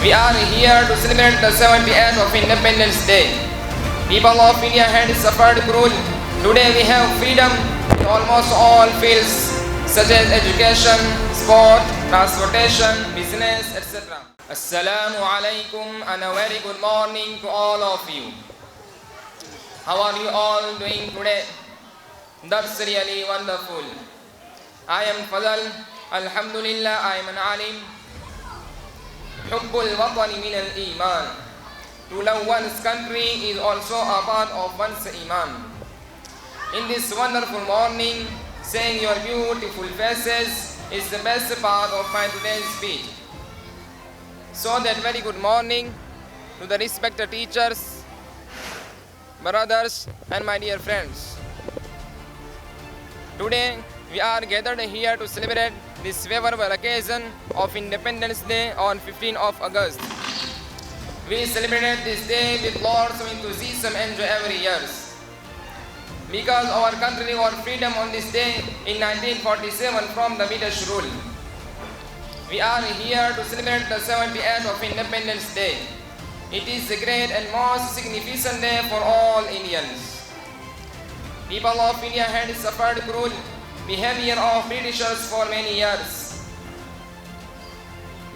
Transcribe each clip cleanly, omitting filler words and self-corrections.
We are here to celebrate the 78th of Independence Day. People of India had suffered cruel. Today we have freedom in almost all fields such as education, sport, transportation, business, etc. Assalamu alaikum and a very good morning to all of you. How are you all doing today? That's really wonderful. I am Fadal. Alhamdulillah, I am an alim. Hubbul Watan min al-Emaan. To love one's country is also a part of one's Iman. In this wonderful morning, seeing your beautiful faces is the best part of my today's speech. So that very good morning to the respected teachers, brothers and my dear friends. Today we are gathered here to celebrate this favorable occasion of Independence Day on 15th of August. We celebrate this day with lots of enthusiasm and joy every year. Because our country got freedom on this day in 1947 from the British rule. We are here to celebrate the 78th of Independence Day. It is a great and most significant day for all Indians. People of India had suffered cruel behavior of Britishers for many years.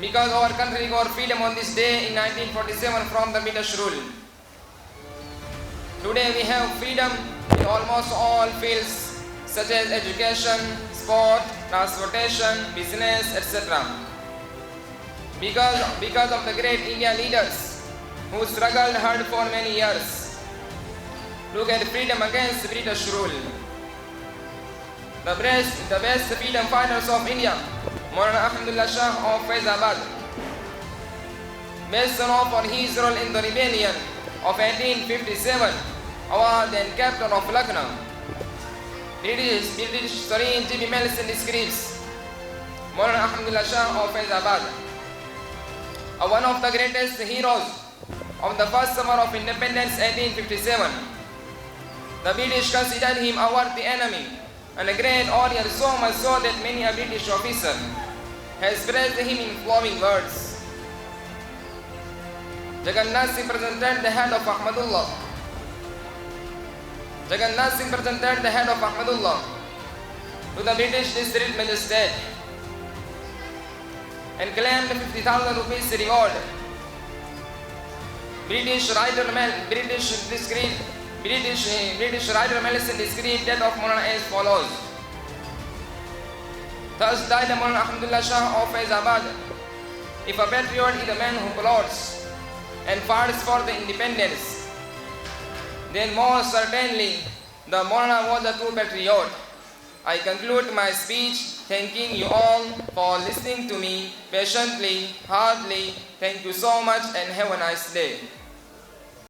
Because our country got freedom on this day in 1947 from the British rule. Today we have freedom in almost all fields such as education, sport, transportation, business, etc. Because of the great India leaders who struggled hard for many years to get freedom against British rule. The best freedom fighters of India, Maulana Ahmadullah Shah of Vijayapura, best known for his role in the rebellion of 1857, award and captain of Lucknow. British Serene G.B. Melson describes Maulana Ahmadullah Shah of Vijayapura, one of the greatest heroes of the first summer of independence 1857. The British considered him a worthy enemy and a great warrior, so much so that many a British officer has praised him in flowing words. Jagannath Singh presented the head of Ahmadullah. Jagannath Singh presented the head of Ahmadullah to the British district magistrate and claimed 50,000 rupees reward. British writer Melson described that of Maulana as follows. Thus died Maulana Ahmadullah Shah of Vijayapura. If a patriot is a man who plots and fights for the independence, then most certainly the Maulana was a true patriot. I conclude my speech thanking you all for listening to me patiently, hardly. Thank you so much and have a nice day.